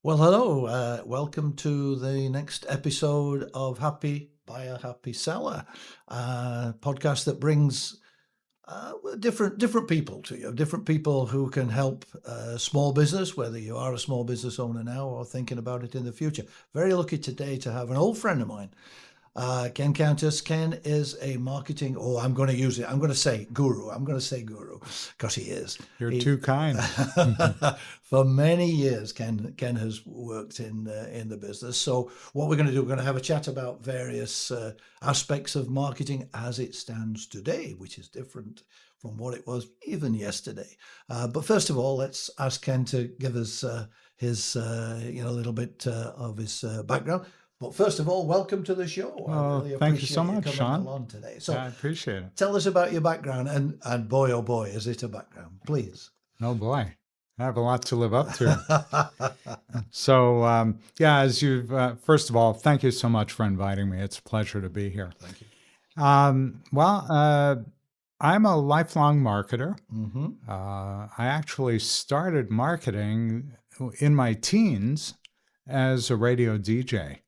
Well, hello. Welcome to the next episode of Happy Buyer, Happy Seller, podcast that brings different people to you, different people who can help small business, whether you are a small business owner now or thinking about it in the future. Very lucky today to have an old friend of mine, Ken Countess. Ken is a marketing, I'm going to use it. I'm going to say guru. I'm going to say guru because he is. You're too kind. For many years, Ken has worked in the business. So what we're going to do, we're going to have a chat about various aspects of marketing as it stands today, which is different from what it was even yesterday. But first of all, let's ask Ken to give us his little bit of his background. But first of all, welcome to the show. Well, I really thank you appreciate so much, coming Shaun. along today. So I appreciate it. tell us about your background, and boy, oh boy, is it a background, please. Oh boy, I have a lot to live up to. So, as you've, first of all, thank you so much for inviting me. It's a pleasure to be here. Thank you. I'm a lifelong marketer. Mm-hmm. I actually started marketing in my teens as a radio DJ.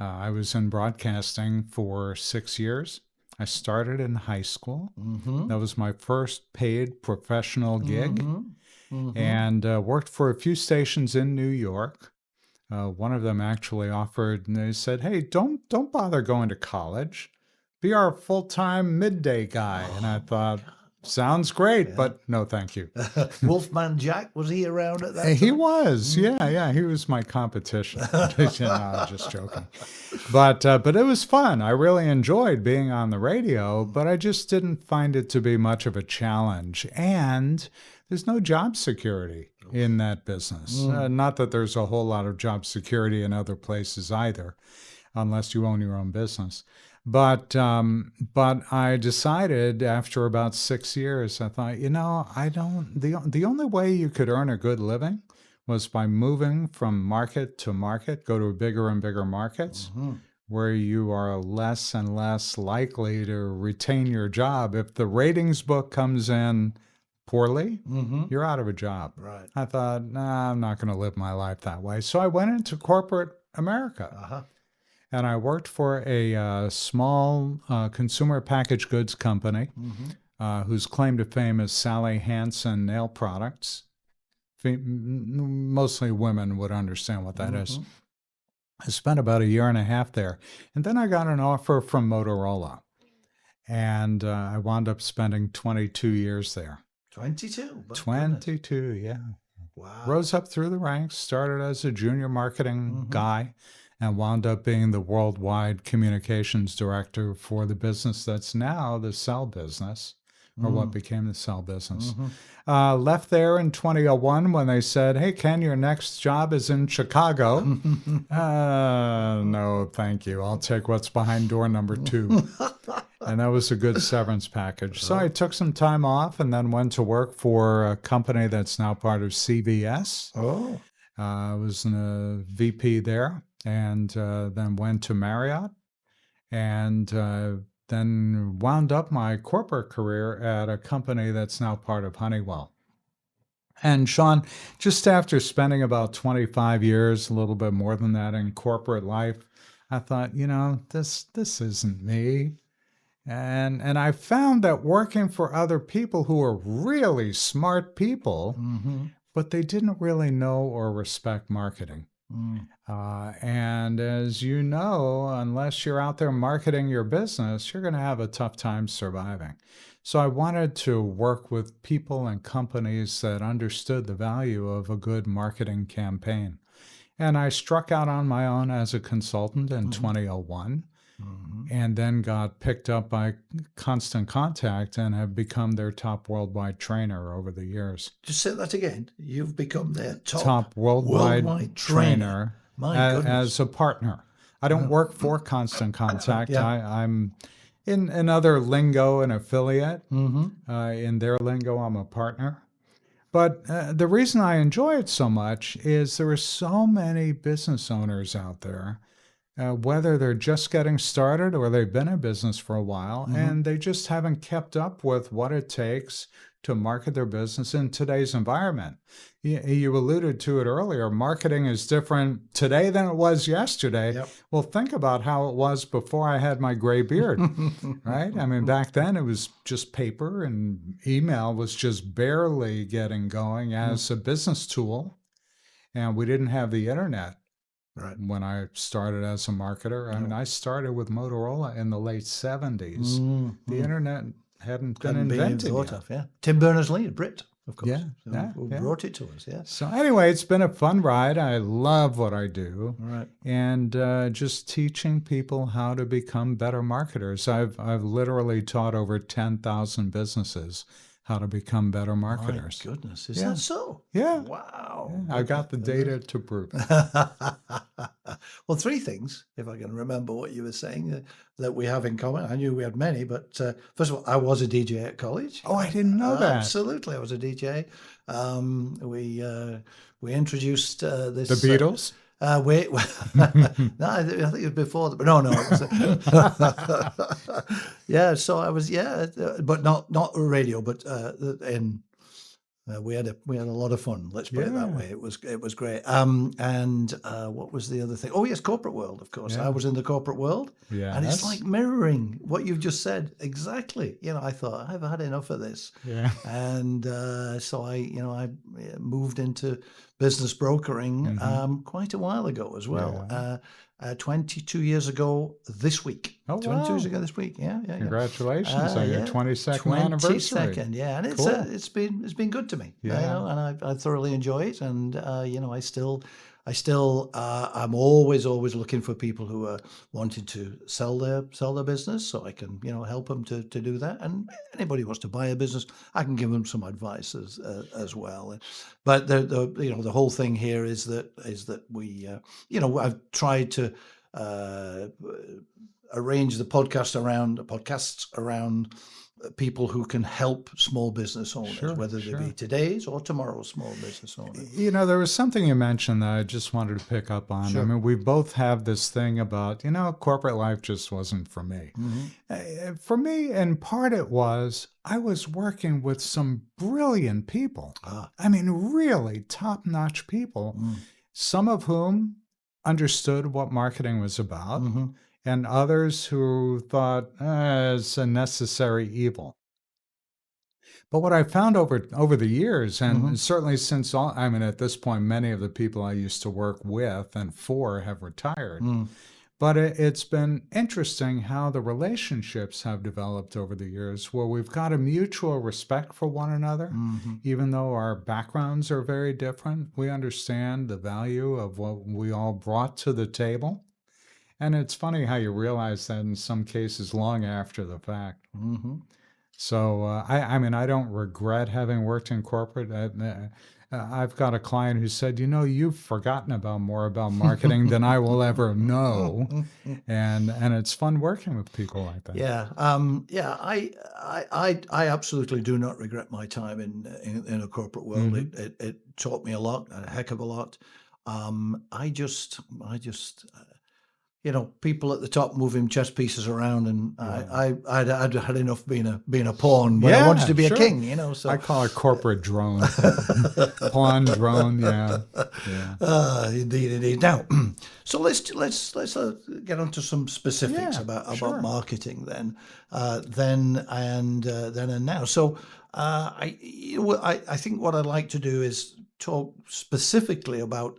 I was in broadcasting for 6 years. I started in high school. Mm-hmm. That was my first paid professional gig, Mm-hmm. Mm-hmm. and worked for a few stations in New York. One of them actually offered, and they said, "Hey, don't bother going to college. Be our full-time midday guy." And I thought, sounds great, Yeah. but no, thank you. Wolfman Jack, was he around at that He time? was, yeah, he was my competition. I'm just joking. But it was fun. I really enjoyed being on the radio, but I just didn't find it to be much of a challenge. And there's no job security in that business. Not that there's a whole lot of job security in other places either, unless you own your own business. But I decided after about 6 years, I thought, the only way you could earn a good living was by moving from market to market, go to bigger and bigger markets, where you are less and less likely to retain your job. If the ratings book comes in poorly, you're out of a job. Right. I thought, nah, I'm not going to live my life that way. So I went into corporate America. Uh-huh. And I worked for a small consumer packaged goods company whose claim to fame is Sally Hansen Nail Products. Mostly women would understand what that is. I spent about a year and a half there. And then I got an offer from Motorola. And I wound up spending 22 years there. 22? 22, yeah. Wow. Rose up through the ranks, started as a junior marketing guy, and wound up being the worldwide communications director for the business that's now the Cell business, or what became the Cell business. Left there in 2001 when they said, "Hey, Ken, your next job is in Chicago." No, thank you. I'll take what's behind door number 2. And that was a good severance package. So I took some time off and then went to work for a company that's now part of CVS. Oh. I was a VP there. And then went to Marriott, and then wound up my corporate career at a company that's now part of Honeywell. And Shaun, just after spending about 25 years, a little bit more than that in corporate life, I thought, this isn't me. And I found that working for other people who are really smart people, but they didn't really know or respect marketing. And as you know, unless you're out there marketing your business, you're going to have a tough time surviving. So I wanted to work with people and companies that understood the value of a good marketing campaign. And I struck out on my own as a consultant in 2001. And then got picked up by Constant Contact and have become their top worldwide trainer over the years. Just say that again. You've become their top worldwide trainer as a partner. I don't work for Constant Contact. I'm in other lingo an affiliate. In their lingo, I'm a partner. But the reason I enjoy it so much is there are so many business owners out there, whether they're just getting started or they've been in business for a while, and they just haven't kept up with what it takes to market their business in today's environment. You alluded to it earlier. Marketing is different today than it was yesterday. Yep. Well, think about how it was before I had my gray beard, right? I mean, back then it was just paper, and email was just barely getting going as a business tool. And we didn't have the internet. Right. When I started as a marketer. I mean, I started with Motorola in the late 70s. The internet hadn't been invented thought yet. of, yeah. Tim Berners-Lee, a Brit, of course. Yeah, Who yeah. brought it to us, yeah. So anyway, it's been a fun ride. I love what I do. Right. And just teaching people how to become better marketers. I've literally taught over 10,000 businesses how to become better marketers. My goodness, is that so? Yeah. Wow. Yeah, I got the data to prove it. Well, three things, if I can remember what you were saying, that we have in common. I knew we had many, but first of all, I was a DJ at college. Oh, I didn't know that. Absolutely, I was a DJ. We introduced this. The Beatles? Wait, no, I think it was before that, but no. Yeah, so I was, but not radio, but we had a lot of fun. Let's put it that way. It was great. And what was the other thing? Oh yes, corporate world, of course. Yeah. I was in the corporate world, and it's like mirroring what you've just said exactly. I thought I've had enough of this, and so I moved into business brokering quite a while ago as well. 22 years ago this week. Oh, 22 years wow. ago this week. Yeah. Congratulations on your 22nd anniversary. 22nd, yeah, and Cool. it's been good to me. Yeah. And I thoroughly enjoy it, and I'm always looking for people who are wanting to sell their business, so I can help them to do that. And anybody who wants to buy a business, I can give them some advice as well. But the whole thing here is that we I've tried to arrange the podcasts around people who can help small business owners, whether they be today's or tomorrow's small business owners. There was something you mentioned that I just wanted to pick up on. Sure. I mean, we both have this thing about, corporate life just wasn't for me. For me, in part it was, I was working with some brilliant people. I mean, really top-notch people, some of whom understood what marketing was about, and others who thought it's a necessary evil. But what I found over the years, and certainly since at this point, many of the people I used to work with and for have retired. But it's been interesting how the relationships have developed over the years, where we've got a mutual respect for one another. Even though our backgrounds are very different, we understand the value of what we all brought to the table. And it's funny how you realize that in some cases long after the fact. So, I don't regret having worked in corporate. I've got a client who said, you've forgotten more about marketing than I will ever know. And it's fun working with people like that. Yeah. I absolutely do not regret my time in a corporate world. It taught me a lot, a heck of a lot. I just people at the top moving chess pieces around, and I'd had enough being a pawn when I wanted to be a king. So I call it corporate drone, pawn drone. Yeah. Indeed. Now, so let's get onto some specifics about marketing then and now. So I think what I'd like to do is talk specifically about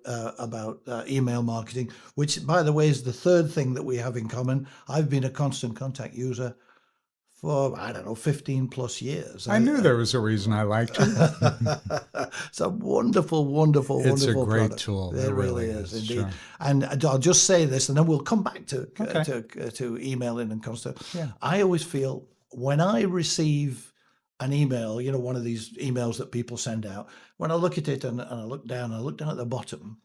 email marketing, which, by the way, is the third thing that we have in common. I've been a Constant Contact user for, 15 plus years. I knew there was a reason I liked it. It's a wonderful, wonderful, it's wonderful a great product. tool. It really is, indeed. Sure. And I'll just say this, and then we'll come back to emailing and constant. Yeah. I always feel when I receive an email, one of these emails that people send out, when I look at it and I look down at the bottom,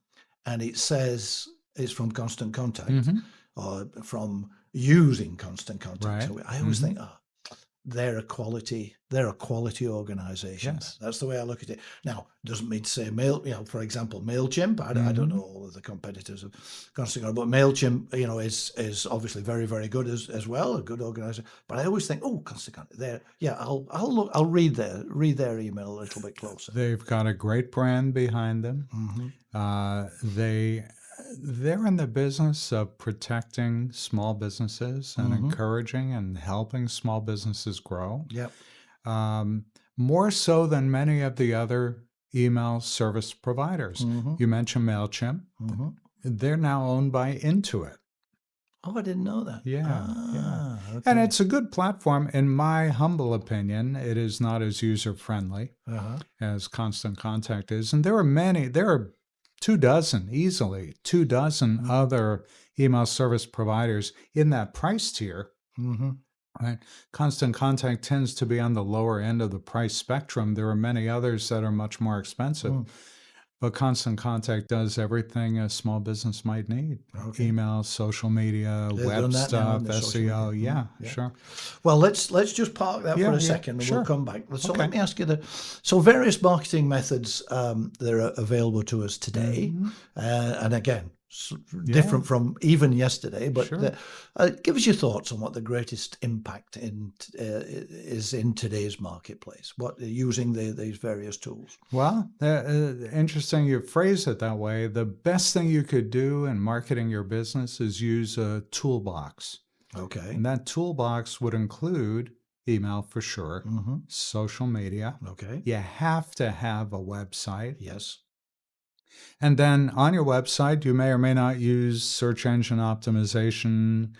and it says it's from Constant Contact or from using Constant Contact. Right. So I always think, they're a quality organization. Yes. That's the way I look at it. Now, doesn't mean to say for example, MailChimp. I don't know all of the competitors of Constant, but MailChimp, is obviously very, very good as well, a good organization. But I always think, oh, Constant, there, yeah, I'll read their email a little bit closer. They've got a great brand behind them. They're in the business of protecting small businesses and encouraging and helping small businesses grow. Yep. More so than many of the other email service providers. You mentioned MailChimp. They're now owned by Intuit. Oh, I didn't know that. Yeah. Okay. And it's a good platform. In my humble opinion, it is not as user-friendly as Constant Contact is. And there are 24 easily 24 other email service providers in that price tier. Right? Constant Contact tends to be on the lower end of the price spectrum. There are many others that are much more expensive. But Constant Contact does everything a small business might need. Okay. Email, social media, web stuff, SEO. Yeah, sure. Well, let's just park that for a second and sure. we'll come back. So let me ask you so various marketing methods that are available to us today. And again, different from even yesterday, but give us your thoughts on what the greatest impact is in today's marketplace, what using these various tools. Well, interesting you phrase it that way. The best thing you could do in marketing your business is use a toolbox. Okay. And that toolbox would include email for sure, social media. Okay. You have to have a website. Yes. And then on your website, you may or may not use search engine optimization.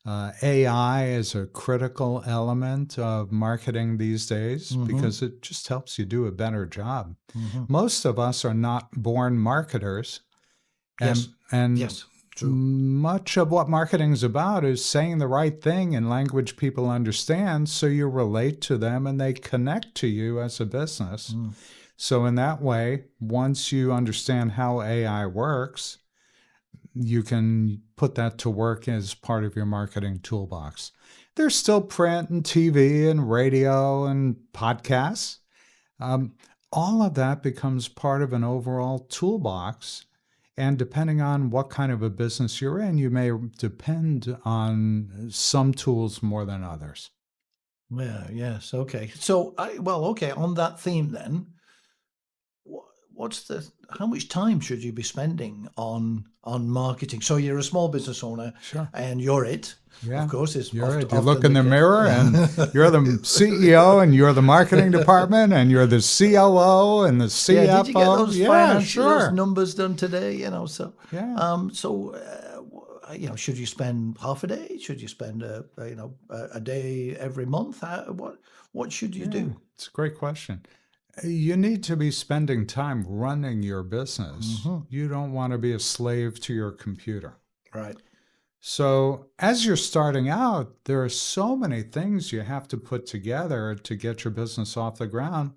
AI is a critical element of marketing these days because it just helps you do a better job. Most of us are not born marketers. And yes, true. Much of what marketing is about is saying the right thing in language people understand so you relate to them and they connect to you as a business. So in that way, once you understand how AI works, you can put that to work as part of your marketing toolbox. There's still print and TV and radio and podcasts. All of that becomes part of an overall toolbox. And depending on what kind of a business you're in, you may depend on some tools more than others. Yeah, yes, okay. So, on that theme then, how much time should you be spending on marketing? So you're a small business owner, and you're it. Yeah, of course. You look in the mirror, and you're the CEO, and you're the marketing department, and you're the COO and the CFO. Yeah, did you get those those numbers done today? So yeah. Should you spend half a day? Should you spend a day every month? What should you do? It's a great question. You need to be spending time running your business. You don't want to be a slave to your computer. Right. So as you're starting out, there are so many things you have to put together to get your business off the ground,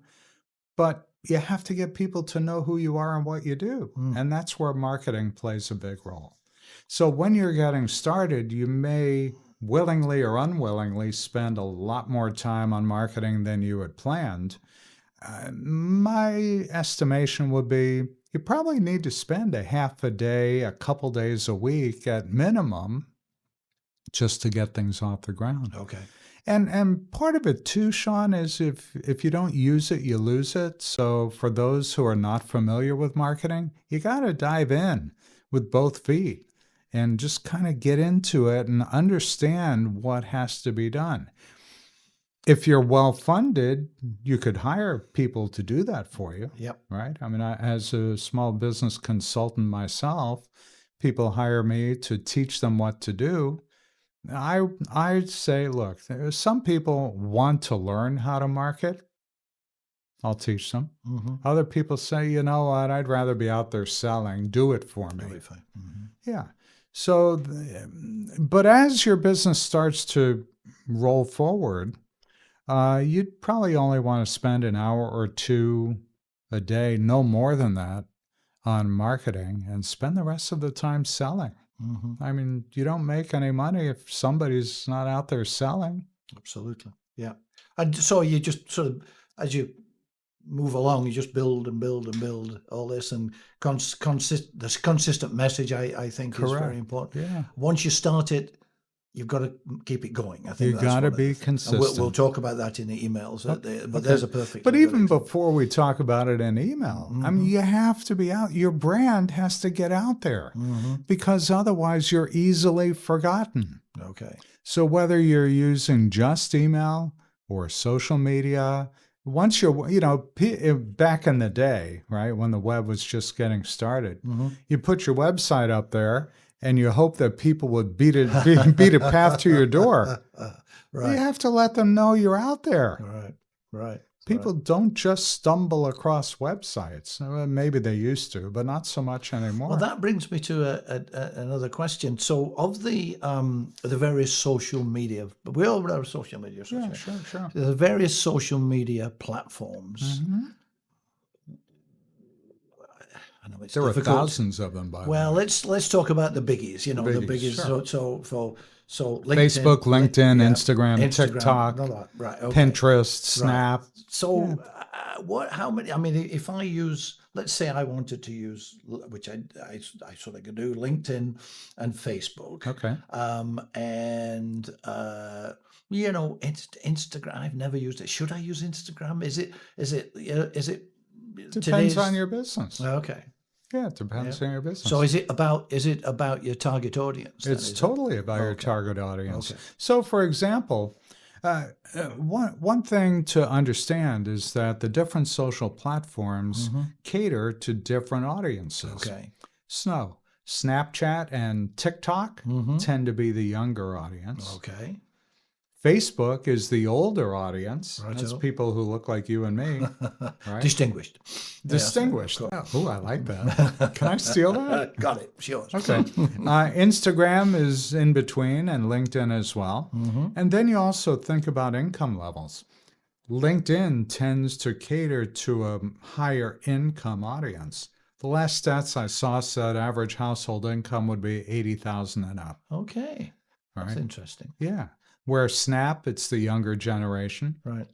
but you have to get people to know who you are and what you do. And that's where marketing plays a big role. So when you're getting started, you may willingly or unwillingly spend a lot more time on marketing than you had planned. My estimation would be you probably need to spend a half a day, a couple days a week at minimum just to get things off the ground. Okay. And part of it too, Shaun, is if you don't use it, you lose it. So for those who are not familiar with marketing, you got to dive in with both feet and just kind of get into it and understand what has to be done. If you're well-funded, you could hire people to do that for you. Yep. Right? I mean, as a small business consultant myself, people hire me to teach them what to do. I'd say, look, some people want to learn how to market. I'll teach them. Other people say, you know what, I'd rather be out there selling. Do it for me. Really fine. Yeah. So, but as your business starts to roll forward, you'd probably only want to spend an hour or two a day, no more than that, on marketing and spend the rest of the time selling. I mean, you don't make any money if somebody's not out there selling. Absolutely. Yeah. And so you just sort of, as you move along, you just build and build and build all this, and this consistent message, I think, is very Correct. important. Yeah. Once you start it, you've got to keep it going. I think You that's got to one of be the things. And we'll consistent. talk about that in the emails. But Okay. there's a perfectly But good even example. before we talk about it in email, I mean, you have to be out. Your brand has to get out there because otherwise you're easily forgotten. Okay. So whether you're using just email or social media, once you're, back in the day, right, when the web was just getting started, you put your website up there and you hope that people would beat a path to your door. Right. You have to let them know you're out there. Right. People don't just stumble across websites. Maybe they used to, but not so much anymore. Well, that brings me to another question. So, of the various social media, we all have social media. Yeah, sure. The various social media platforms. I know it's There are difficult. thousands of them, by the way. Well, let's talk about the biggies. The biggies. Sure. So LinkedIn, Facebook, LinkedIn, yeah, Instagram, TikTok, right, okay. Pinterest, Snap. Right. So, how many? I mean, if I use, let's say I wanted to use, which I sort of could do, LinkedIn and Facebook. Okay. And Instagram. I've never used it. Should I use Instagram? Is it? Depends on your business. Okay. Yeah, it depends on your business. So is it about your target audience? It's totally about your target audience. Okay. So, for example, one thing to understand is that the different social platforms cater to different audiences. Okay. So, Snapchat and TikTok tend to be the younger audience. Okay. Facebook is the older audience. Right. That's people who look like you and me. Right? Distinguished. Distinguished. Oh, I like that. Can I steal that? Got it. Sure. Okay. Instagram is in between, and LinkedIn as well. And then you also think about income levels. LinkedIn tends to cater to a higher income audience. The last stats I saw said average household income would be $80,000 and up. Okay. That's Right? interesting. Yeah. Where Snap, it's the younger generation. Right.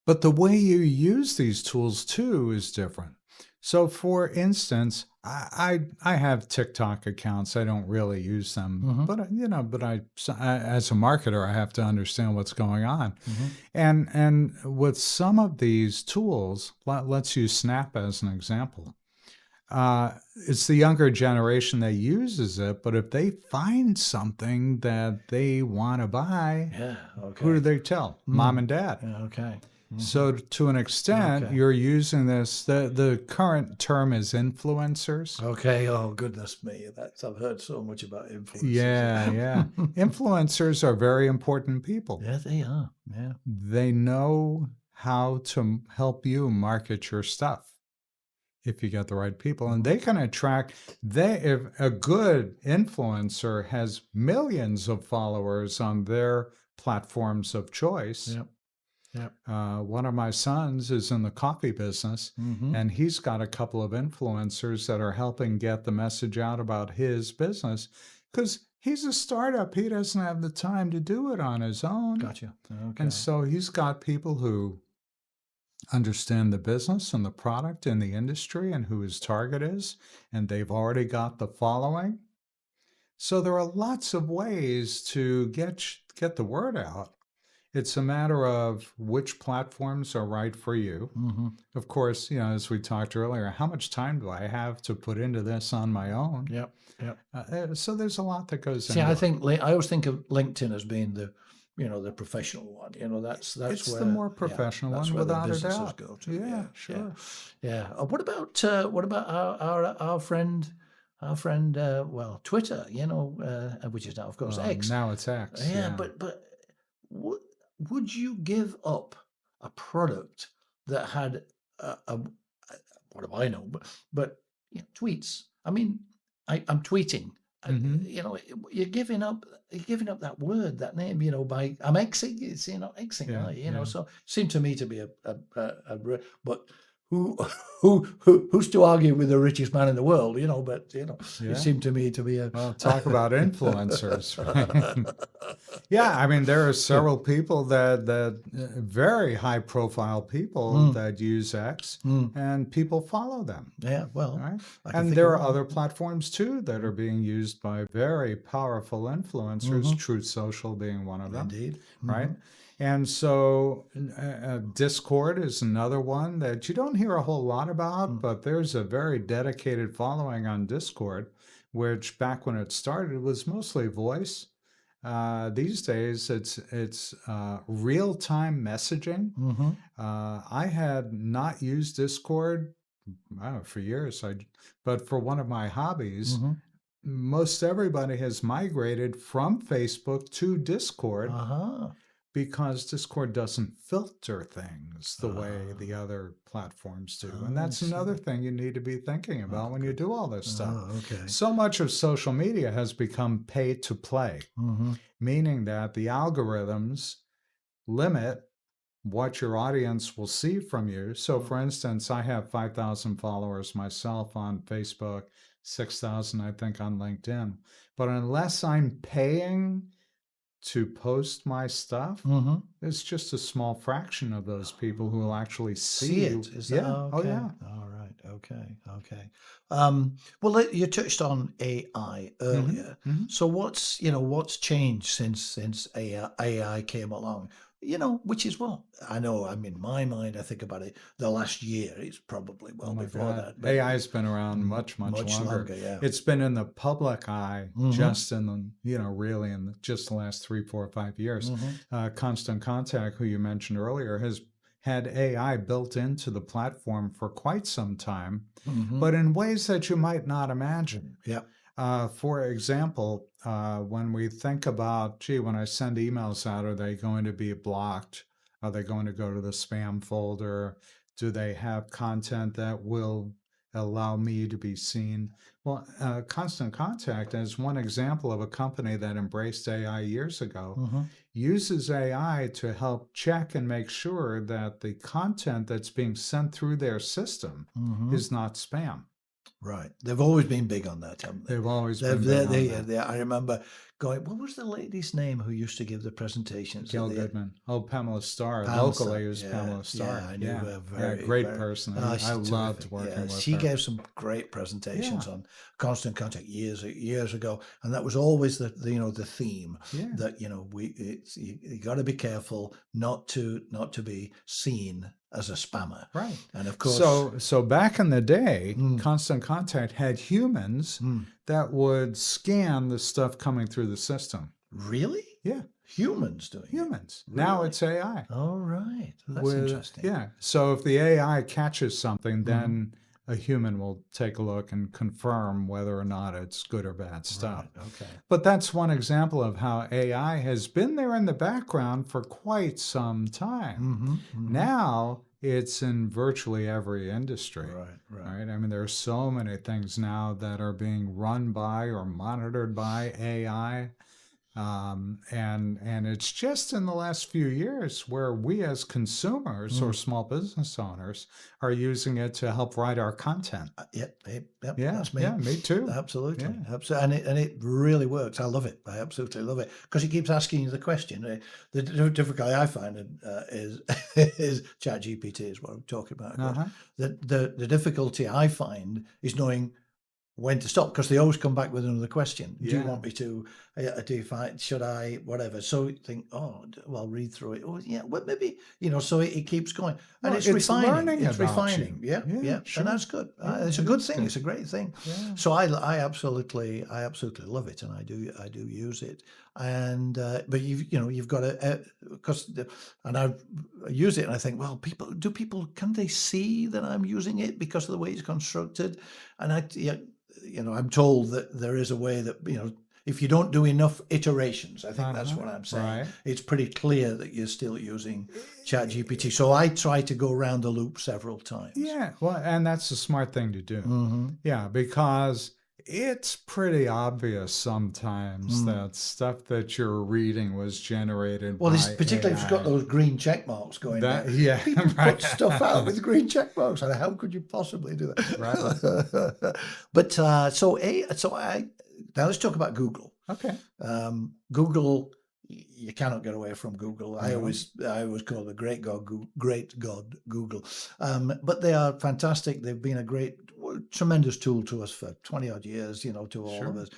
But the way you use these tools too is different. So, for instance, I have TikTok accounts. I don't really use them, but I as a marketer, I have to understand what's going on. And with some of these tools, let's use Snap as an example. It's the younger generation that uses it, but if they find something that they want to buy, who do they tell? Mom and dad. Okay. So to an extent, you're using this, the current term is influencers. Okay. Oh, goodness me. I've heard so much about influencers. Yeah. Influencers are very important people. Yeah, they are. Yeah. They know how to help you market your stuff if you get the right people. And they can attract, if a good influencer has millions of followers on their platforms of choice. Yep. One of my sons is in the coffee business, and he's got a couple of influencers that are helping get the message out about his business because he's a startup. He doesn't have the time to do it on his own. Gotcha. Okay. And so he's got people who understand the business and the product and the industry and who his target is, and they've already got the following. So there are lots of ways to get the word out. It's a matter of which platforms are right for you. Of course, as we talked earlier, how much time do I have to put into this on my own? Yep. So there's a lot that goes See, into I always think of LinkedIn as being the professional one. That's it's where the more professional one, without a doubt. Go to. Yeah, sure. Yeah. What about our friend? Twitter. Which is now, of course, X. Now it's X. Yeah. But would you give up a product that had what do I know? But tweets. I mean, I'm tweeting. You're giving up that word, that name. By I'm Xing. It's Xing. So it seemed to me to be but who who's to argue with the richest man in the world, but Yeah. it seemed to me to be a Well, talk about influencers, right? Yeah, I mean, there are several people that very high profile people Mm, that use X, mm. and people follow them, Yeah, well, right? I can And think of there are one. other platforms too that are being used by very powerful influencers, Hmm. Truth Social being one of them, Indeed. right? Hmm. And so Discord is another one that you don't hear a whole lot about, but there's a very dedicated following on Discord, which back when it started was mostly voice. These days, it's real time messaging. Hmm. I had not used Discord for years. But for one of my hobbies, Hmm. most everybody has migrated from Facebook to Discord Uh-huh. because Discord doesn't filter things the way the Uh, other platforms do. And oh, I that's another see. thing you need to be thinking about Oh, when you good. do all this stuff. Oh, okay. So much of social media has become pay to play, Hmm. meaning that the algorithms limit what your audience will see from you. So, for instance, I have 5,000 followers myself on Facebook, 6,000, I think, on LinkedIn. But unless I'm paying to post my stuff, Hmm. it's just a small fraction of those people who will actually See see. it. Is that Yeah. Oh, okay? yeah. All right. Okay. Okay. Well, you touched on AI Hmm. earlier. Hmm. So what's changed since AI came along? Which is what I know. I mean, my mind, I think about it. The last year, it's probably Oh well my before God. that, but AI has been around much, much much longer. longer. Yeah. It's been in the public eye Hmm. just in the, really in just the last 3, 4, 5 years. Hmm. Constant Contact, who you mentioned earlier, has had AI built into the platform for quite some time, Hmm. but in ways that you might not imagine. Yeah. For example, when we think about, gee, when I send emails out, are they going to be blocked? Are they going to go to the spam folder? Do they have content that will allow me to be seen? Well, Constant Contact, as one example of a company that embraced AI years ago, Hmm. uses AI to help check and make sure that the content that's being sent through their system Hmm. is not spam. Right. They've always been big on that, haven't they? They've always They've, been big on they, that. I remember going, what was the lady's name who used to give the presentations at Gail the Goodman. Oh, Pamela Starr. Pam Locally, Star? it was Yeah, Pamela yeah, Starr. I knew Yeah. her Yeah. very, Great very. person. Oh, I she's loved terrific. working Yeah, with she her. gave some great presentations Yeah. on Constant Contact years ago, and that was always the theme Yeah. that you got to be careful not to be seen as a spammer, Right. and of course, So back in the day, mm, Constant Contact had humans mm, that would scan the stuff coming through the system. really, Yeah. humans doing it, Humans. Now really. it's AI. All right, that's With interesting. yeah. So if the AI catches something, Hmm. then a human will take a look and confirm whether or not it's good or bad Right. stuff. Okay. But that's one example of how AI has been there in the background for quite some time. Hmm. Hmm. Now it's in virtually every industry. Right. Right. Right? I mean, there are so many things now that are being run by or monitored by AI. And it's just in the last few years where we as consumers or Mm. small business owners are using it to help write our content. Yep, Yeah, that's me. yeah, me too. Absolutely, Yeah. absolutely, and it really works. I love it. I absolutely love it because it keeps asking you the question. The difficulty I find is is ChatGPT is what I'm talking about. Of course, Uh-huh. the difficulty I find is knowing when to stop because they always come back with another question. Do you Yeah. want me to? Should I? Whatever. So you think, oh, well, read through it. Oh, yeah. Well, maybe So it keeps going, and Well, it's it's refining. learning It's about refining. you. Yeah, Yeah, yeah, and sure. that's good. Yeah, It's a it good is thing. good. It's a great thing. Yeah. So I absolutely love it, and I do use it. And but you've got to because and I use it, and I think, well, people can they see that I'm using it because of the way it's constructed, and I'm told that there is a way that if you don't do enough iterations, I think that's Uh-huh. what I'm saying. Right. It's pretty clear that you're still using ChatGPT. So I try to go around the loop several times. Yeah. Well, and that's a smart thing to do. Hmm. Yeah, because It's pretty obvious sometimes Hmm. that stuff that you're reading was generated Well, this by particularly if you've got AI. those green check marks going down. That, yeah, People put stuff out right. with green check marks, and how could you possibly do Right. that? But so I now let's talk about Google. Okay. Google, you cannot get away from Google. No. I always call the great God Google. But they are fantastic. They've been a tremendous tool to us for 20 odd years, to all of Sure. us.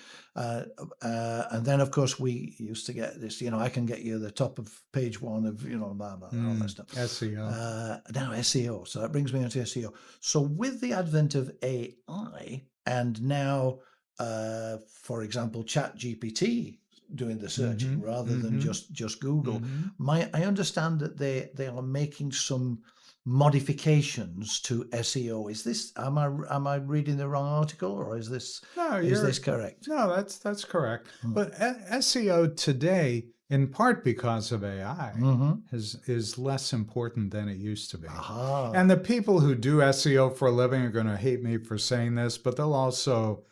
And then of course we used to get this, I can get you the top of page one of, blah, blah, all that stuff. SEO. Now SEO. So that brings me onto SEO. So with the advent of AI and now, for example, Chat GPT doing the searching Mm-hmm. rather than Mm-hmm. just Google. Mm-hmm. I understand that they are making some modifications to SEO. Is this am I reading the wrong article, or is this No, correct? no, that's correct. Hmm. But SEO today, in part because of AI, Mm-hmm. is less important than it used to be. Aha. And the people who do SEO for a living are going to hate me for saying this, but they'll also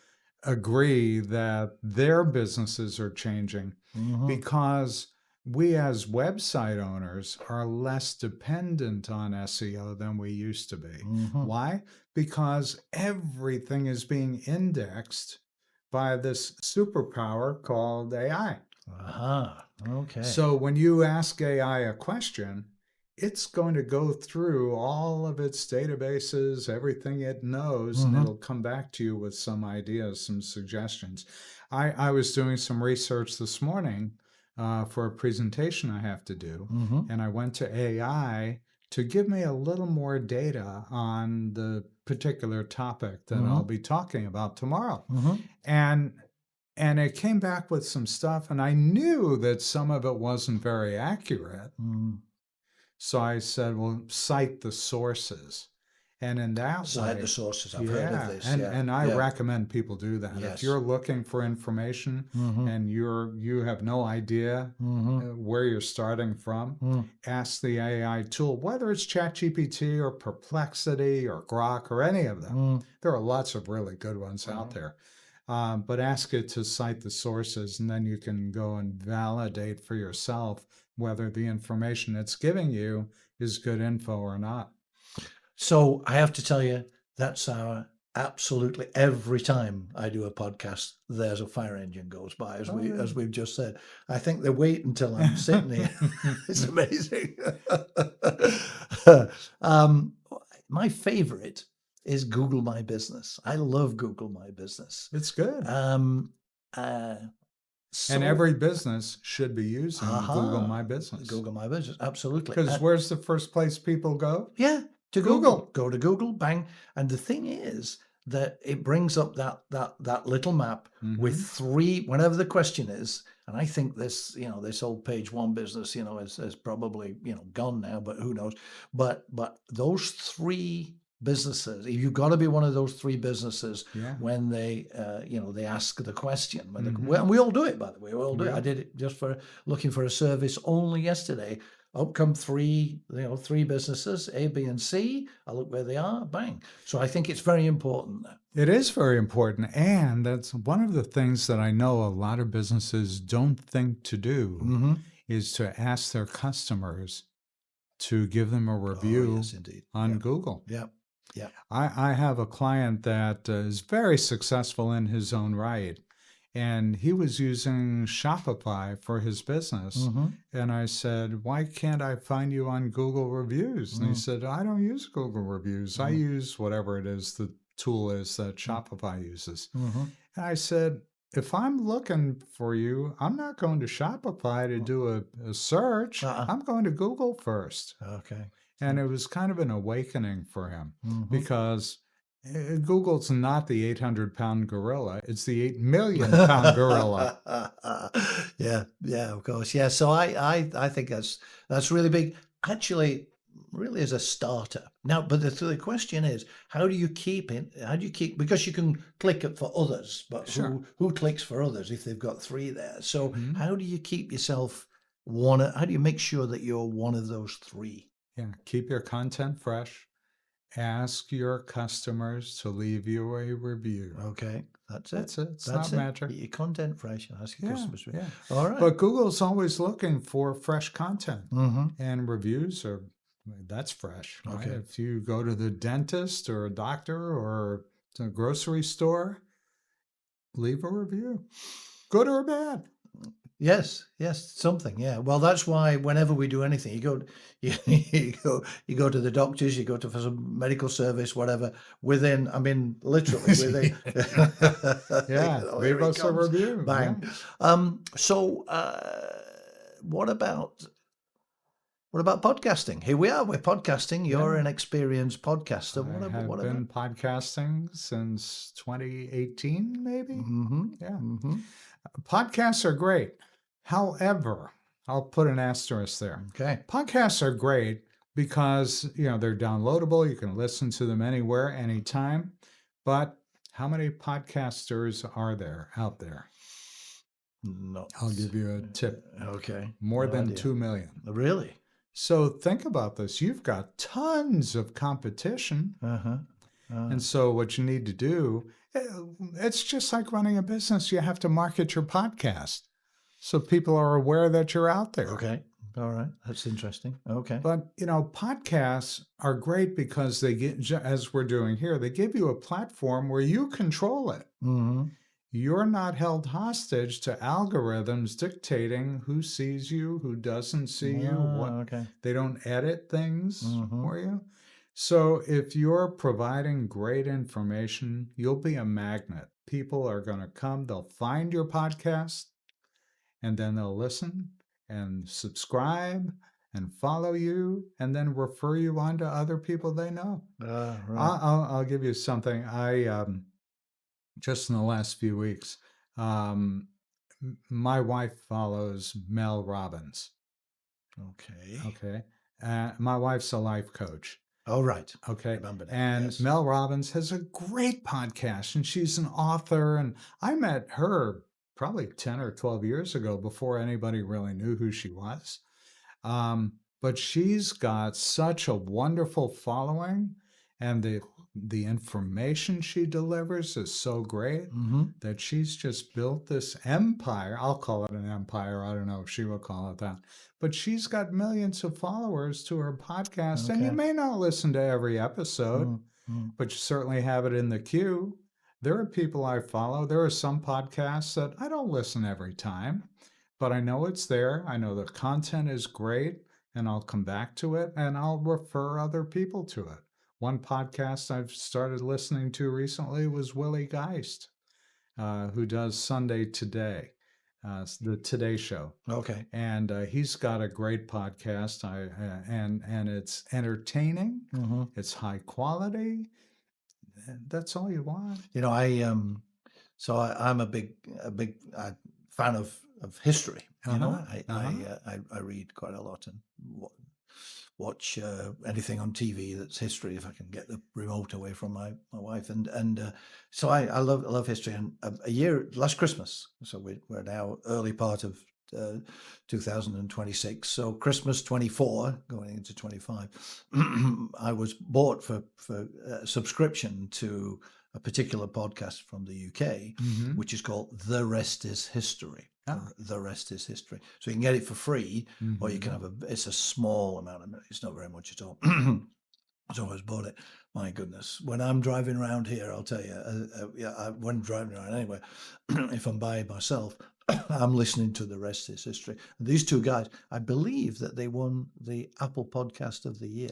agree that their businesses are changing Mm-hmm. because we as website owners are less dependent on SEO than we used to be. Mm-hmm. Why? Because everything is being indexed by this superpower called AI. Aha. Okay. So when you ask AI a question, it's going to go through all of its databases, everything it knows, and Mm-hmm. it'll come back to you with some ideas, some suggestions. I was doing some research this morning for a presentation I have to do, Mm-hmm. and I went to AI to give me a little more data on the particular topic that Mm-hmm. I'll be talking about tomorrow. Mm-hmm. And it came back with some stuff, and I knew that some of it wasn't very accurate. Mm-hmm. So I said, well, cite the sources. And in that Cite the way, sources. I've heard of yeah. this. Yeah. And I Yeah. recommend people do that. If Yes. you're looking for information Mm-hmm. and you have no idea Mm-hmm. where you're starting from, Mm-hmm. ask the AI tool, whether it's ChatGPT or Perplexity or Grok or any of them. Mm-hmm. There are lots of really good ones out there. But ask it to cite the sources, and then you can go and validate for yourself whether the information it's giving you is good info or not. So I have to tell you, that's our absolutely every time I do a podcast, there's a fire engine goes by, as we've just said. I think they wait until I'm sitting here. It's amazing. um, my favorite is Google My Business. I love Google My Business. It's good. Um, And so every business should be using Google My aha, Business. Google My Business, absolutely. Because where's the first place people go? Yeah, to Google. Google. Go to Google, bang. And the thing is that it brings up that little map with Mhm. three, whenever the question is, and I think this, this old page one business, is probably, gone now, but who knows? But those three businesses, you've got to be one of those three businesses Yeah. when they, they ask the question. Mhm. And we all do it, by the way. We all do it. Yeah. I did it just for looking for a service only yesterday. Up come three businesses, A, B, and C. I look where they are, bang. So I think it's very important. It is very important. And that's one of the things that I know a lot of businesses don't think to do Mm-hmm. is to ask their customers to give them a Oh, review yes, indeed. on Yeah. Google. Yeah. Yeah. I have a client that is very successful in his own right, and he was using Shopify for his business. Mm-hmm. And I said, why can't I find you on Google Reviews? And he said, I don't use Google Reviews. I use whatever it is the tool is that Shopify uses. Mm-hmm. And I said, if I'm looking for you, I'm not going to Shopify to do a search. I'm going to Google first. Okay. And it was kind of an awakening for him Mm-hmm. because Google's not the 800-pound gorilla. It's the 8 million pound gorilla. Yeah, of course. Yeah. So I think that's really big. Actually, really as a starter. Now, but the question is, how do you keep it? How do you keep, because you can click it for others, but Sure. who clicks for others if they've got three there? So Mhm. how do you keep yourself how do you make sure that you're one of those three? Yeah, keep your content fresh ask your customers to leave you a review. Okay, that's it. That's it. It's That's not it. magic. Get your content fresh and ask your Yeah, customers. yeah. All right. But Google's always looking for fresh content, Mm-hmm. and reviews are that's fresh, right? Okay. If you go to the dentist or a doctor or a grocery store, leave a review, good or bad. Yes, something. Yeah. Well, that's why whenever we do anything, you go to the doctors, you go to for some medical service, whatever. Within, I mean, literally within. Yeah, Here leave it us a comes. review. Bang. Yeah. So, what about podcasting? Here we are. We're podcasting. You're Yeah. an experienced podcaster. I have been podcasting since 2018, maybe. Mm-hmm. Yeah. Mm-hmm. Podcasts are great. However, I'll put an asterisk there. Okay. Podcasts are great because, they're downloadable. You can listen to them anywhere, anytime. But how many podcasters are there out there? No. I'll give you a tip. Okay. More No than idea. 2 million. Really? So think about this. You've got tons of competition. Uh-huh. And so what you need to do, it's just like running a business. You have to market your podcast so people are aware that you're out there. Okay. All right. That's interesting. Okay. But, podcasts are great because they get, as we're doing here, they give you a platform where you control it. Mm-hmm. You're not held hostage to algorithms dictating who sees you, who doesn't see you, what Okay. they don't edit things Mhm. for you. So if you're providing great information, you'll be a magnet. People are going to come, they'll find your podcast, and then they'll listen and subscribe and follow you, and then refer you on to other people they know. Right. I'll give you something. I just in the last few weeks, my wife follows Mel Robbins. Okay. Okay. My wife's a life coach. Oh, right. Okay. Remember that. And Yes. Mel Robbins has a great podcast, and she's an author. And I met her probably 10 or 12 years ago before anybody really knew who she was. But she's got such a wonderful following, and the information she delivers is so great Mm-hmm. that she's just built this empire. I'll call it an empire. I don't know if she will call it that. But she's got millions of followers to her podcast. And you Okay. may not listen to every episode, Mm-hmm. but you certainly have it in the queue. There are people I follow. There are some podcasts that I don't listen every time, but I know it's there. I know the content is great, and I'll come back to it, and I'll refer other people to it. One podcast I've started listening to recently was Willie Geist, who does Sunday Today, the Today Show. Okay. And he's got a great podcast, and it's entertaining. Mm-hmm. It's high quality. That's all you want. I'm a big fan of history. I read quite a lot and watch anything on TV that's history if I can get the remote away from my wife. And so I love history. And a year last Christmas, so we're now early part of 2026. So Christmas 24 going into 25, I was bought for subscription to a particular podcast from the UK, Mm-hmm. which is called The Rest is History. Ah. The Rest is History. So you can get it for free, Mm-hmm. or you can have it's a small amount of money. It's not very much at all. So I was bought it. My goodness. When I'm driving around here, I'll tell you, when I'm driving around anywhere, if I'm by myself, I'm listening to The Rest is History. And these two guys, I believe that they won the Apple Podcast of the Year.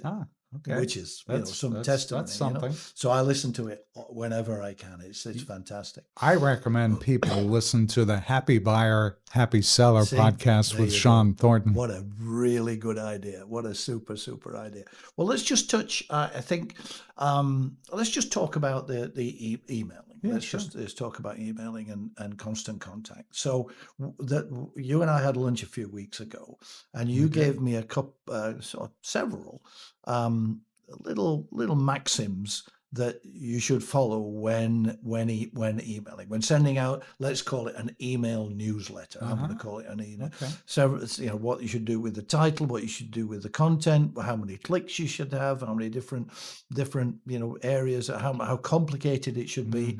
Okay. Which is some that's testimony. something. So I listen to it whenever I can. It's fantastic. I recommend people listen to the Happy Buyer, Happy Seller podcast there with you Shaun Thornton. What a really good idea. What a super idea. Well, let's just touch, I think, let's just talk about the emailing. Yeah, let's sure. just talk about emailing and constant contact. So that you and I had lunch a few weeks ago, and you Okay. gave me several little maxims that you should follow when emailing, when sending out, let's call it an email newsletter. I'm going to call it an email. Okay. So, what you should do with the title, what you should do with the content, how many clicks you should have, how many different areas, how complicated it should be.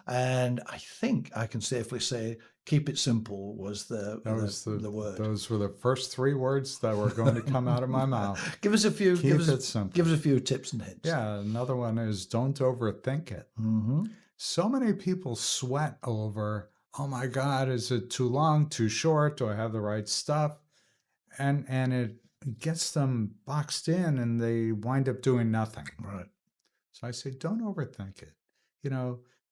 And I think I can safely say, keep it simple was the word. Those were the first 3 words that were going to come out of my mouth. Give us a few. Keep it simple. Give us a few tips and hints. Yeah, another one is don't overthink it. So many people sweat over, oh my God, is it too long, too short? Do I have the right stuff? And it gets them boxed in, and they wind up doing nothing. Right. So I say, don't overthink it.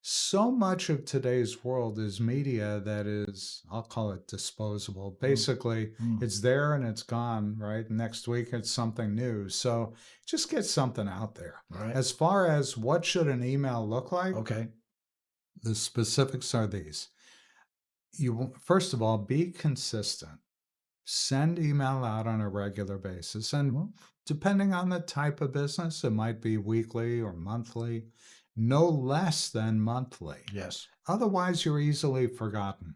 So much of today's world is media that is, I'll call it disposable. Basically, it's there and it's gone, right? Next week, it's something new. So just get something out there. Right. As far as what should an email look like, okay, the specifics are these. First of all, be consistent. Send email out on a regular basis. And depending on the type of business, it might be weekly or monthly. No less than monthly. Yes. Otherwise, you're easily forgotten.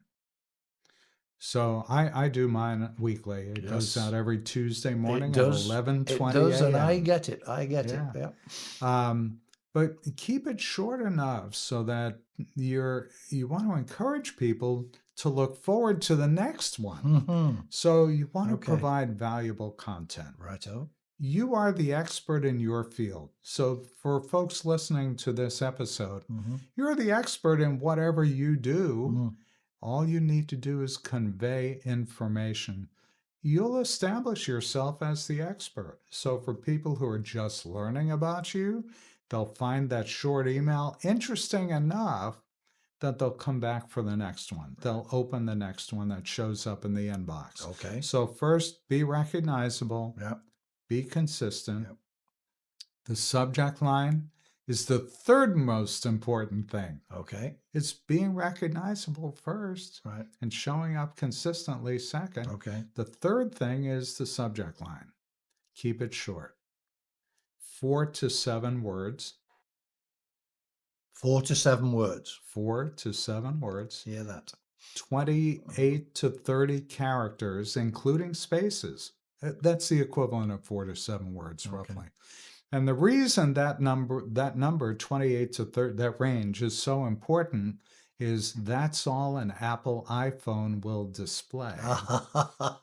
So I do mine weekly. It goes out every Tuesday morning at 11:20 a.m. It does, and I get it. Yeah. It. Yeah. But keep it short enough so that you want to encourage people to look forward to the next one. So you want to provide valuable content. Righto. You are the expert in your field. So for folks listening to this episode, you're the expert in whatever you do. All you need to do is convey information. You'll establish yourself as the expert. So for people who are just learning about you, they'll find that short email interesting enough that they'll come back for the next one. They'll open the next one that shows up in the inbox. Okay. So first, be recognizable. Yep. Be consistent. Yep. The subject line is the third most important thing. Okay. It's being recognizable first, right, and showing up consistently second. Okay. The third thing is the subject line. Keep it short. 4 to 7 words. 4 to 7 words. 4 to 7 words. Hear that. 28 to 30 characters, including spaces. That's the equivalent of 4 to 7 words, roughly. And the reason that number 28 to 30, that range is so important is that's all an Apple iPhone will display.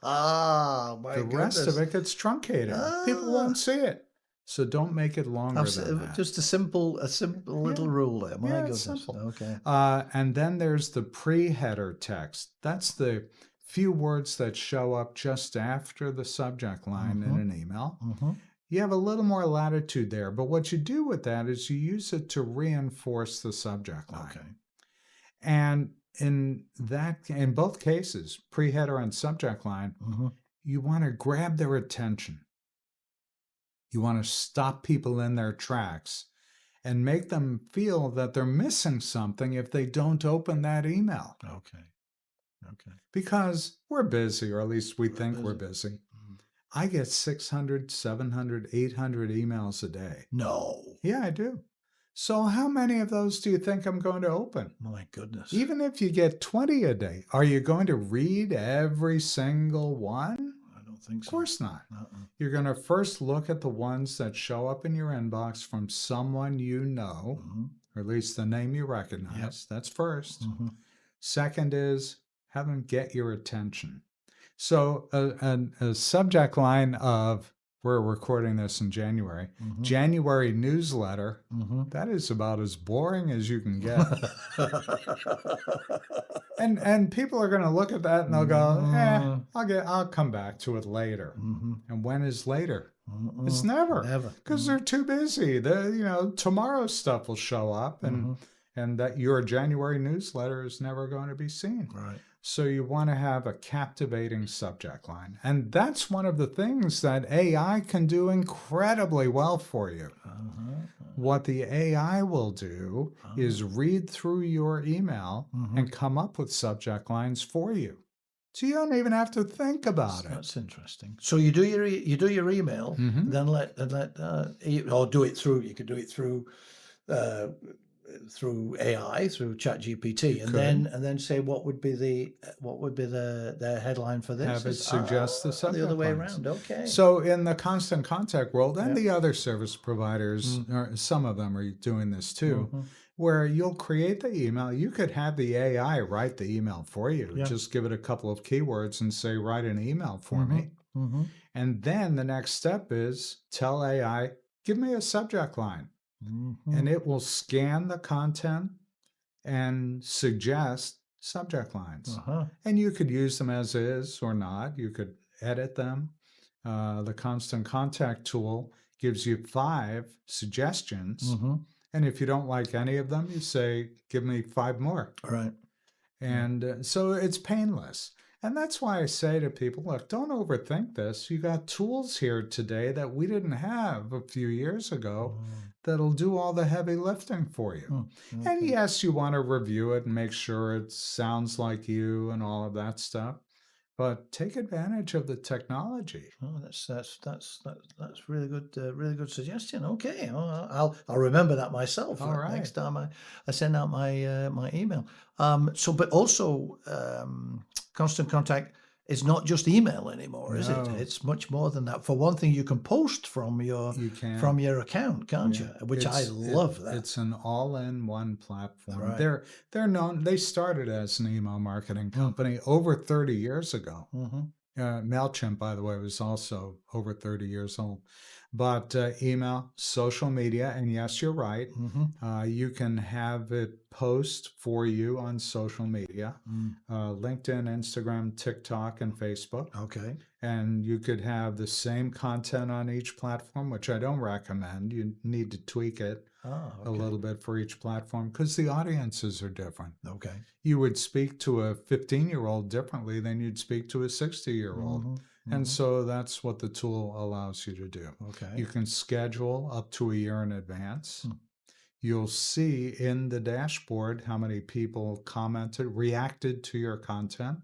The rest of it gets truncated. People won't see it. So don't make it longer than that. Just a simple little rule there. My goodness. Simple. Okay. And then there's the pre-header text. That's the few words that show up just after the subject line in an email. You have a little more latitude there, but what you do with that is you use it to reinforce the subject line. Okay. And in both cases, pre-header and subject line, you want to grab their attention. You want to stop people in their tracks and make them feel that they're missing something if they don't open that email. Okay. Because we're busy, or at least we think we're busy. I get 600, 700, 800 emails a day. No. Yeah, I do. So how many of those do you think I'm going to open? My goodness. Even if you get 20 a day, are you going to read every single one? I don't think so. Of course not. You're going to first look at the ones that show up in your inbox from someone you know, or at least the name you recognize. Yep. That's first. Second is have them get your attention. So a subject line of, we're recording this in January, January newsletter, that is about as boring as you can get. and people are going to look at that and they'll go, I'll come back to it later. And when is later? It's never. Because they're too busy. Tomorrow's stuff will show up and that your January newsletter is never going to be seen. Right. So you want to have a captivating subject line. And that's one of the things that AI can do incredibly well for you. What the AI will do is read through your email and come up with subject lines for you. So you don't even have to think about it. That's interesting. So you do your email, then let or do it through. You could do it through through AI, through ChatGPT, and then say what would be the headline for this? Have it suggest the the subject other way lines. around. Okay. So in the constant contact world and Yeah. the other service providers, or some of them are doing this too, where you'll create the email. You could have the AI write the email for you. Yeah. Just give it a couple of keywords and say, write an email for me. And then the next step is tell AI, give me a subject line. And it will scan the content and suggest subject lines. And you could use them as is or not. You could edit them. The constant contact tool gives you 5 suggestions. And if you don't like any of them, you say, give me 5 more. Right. And so it's painless. And that's why I say to people, look, don't overthink this. You got tools here today that we didn't have a few years ago that'll do all the heavy lifting for you. And yes, you want to review it and make sure it sounds like you and all of that stuff. But take advantage of the technology. Oh, that's really good suggestion. Okay, I'll remember that myself. All right. Next time I send out my my email. But also, constant contact is not just email anymore, is it? No. It's much more than that. For one thing, you can post from your account, can't you? Which I love that. It's an all-in-one platform. Right. They're known. They started as an email marketing company over 30 years ago. MailChimp, by the way, was also over 30 years old. But email, social media, and yes, you're right. You can have it post for you on social media, LinkedIn, Instagram, TikTok, and Facebook. Okay. And you could have the same content on each platform, which I don't recommend. You need to tweak it a little bit for each platform because the audiences are different. Okay. You would speak to a 15-year-old differently than you'd speak to a 60-year-old. And so that's what the tool allows you to do. Okay. You can schedule up to a year in advance. You'll see in the dashboard how many people commented, reacted to your content.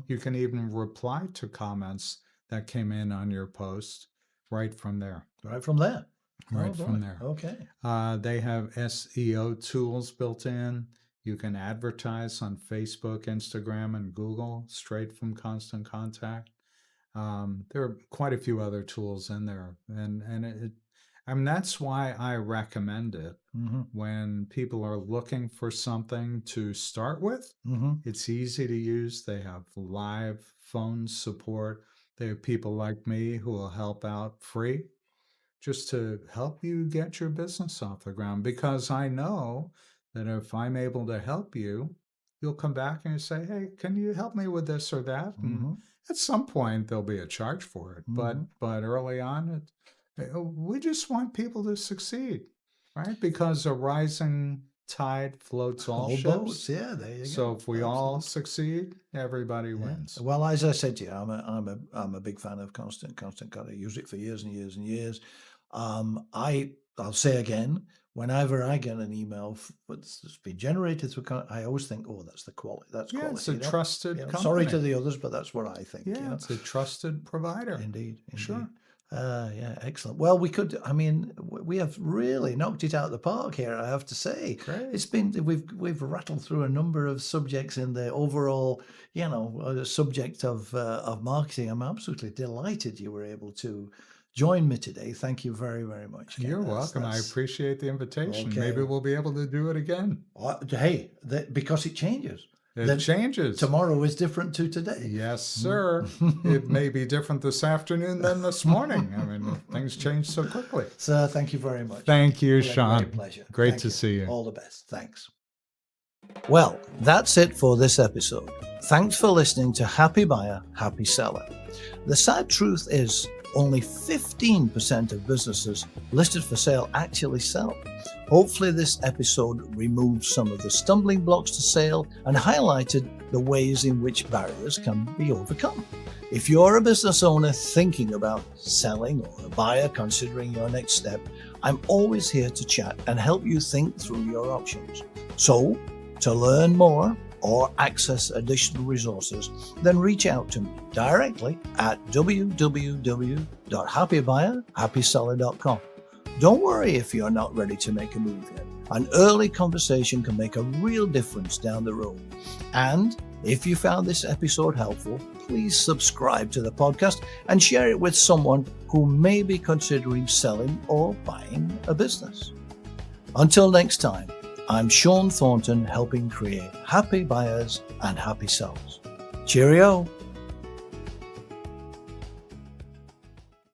You can even reply to comments that came in on your post right from there. Right from there. Right from there. Okay. They have SEO tools built in. You can advertise on Facebook, Instagram, and Google straight from Constant Contact. There are quite a few other tools in there, and that's why I recommend it when people are looking for something to start with. It's easy to use. They have live phone support. They have people like me who will help out free just to help you get your business off the ground, because I know that if I'm able to help you, you'll come back and you say, hey, can you help me with this or that? And at some point, there'll be a charge for it. But early on, we just want people to succeed, right? Because a rising tide floats all ships. Boats. Yeah, there you go. So if we all succeed, everybody wins. Well, as I said to you, I'm a big fan of Constant Contact. I use it for years and years and years. I'll say again, whenever I get an email that's been generated through, I always think, oh, that's the quality. That's quality. It's a trusted company. Sorry to the others, but that's what I think. Yeah, it's a trusted provider. Indeed. Sure. Yeah, excellent. Well, we have really knocked it out of the park here, I have to say. Great. It's been, we've rattled through a number of subjects in the overall, subject of marketing. I'm absolutely delighted you were able to join me today. Thank you very, very much, Ken. You're welcome. I appreciate the invitation. Okay. Maybe we'll be able to do it again. Hey, because it changes. It changes. Tomorrow is different to today. Yes, sir. It may be different this afternoon than this morning. I mean, things change so quickly. Sir, thank you very much. Thank you, Shaun. Great pleasure. Great to see you. All the best. Thanks. Well, that's it for this episode. Thanks for listening to Happy Buyer, Happy Seller. The sad truth is, only 15% of businesses listed for sale actually sell. Hopefully this episode removed some of the stumbling blocks to sale and highlighted the ways in which barriers can be overcome. If you're a business owner thinking about selling or a buyer considering your next step, I'm always here to chat and help you think through your options. So, to learn more or access additional resources, then reach out to me directly at www.happybuyerhappyseller.com. Don't worry if you're not ready to make a move yet. An early conversation can make a real difference down the road. And if you found this episode helpful, please subscribe to the podcast and share it with someone who may be considering selling or buying a business. Until next time, I'm Shaun Thornton, helping create happy buyers and happy sellers. Cheerio.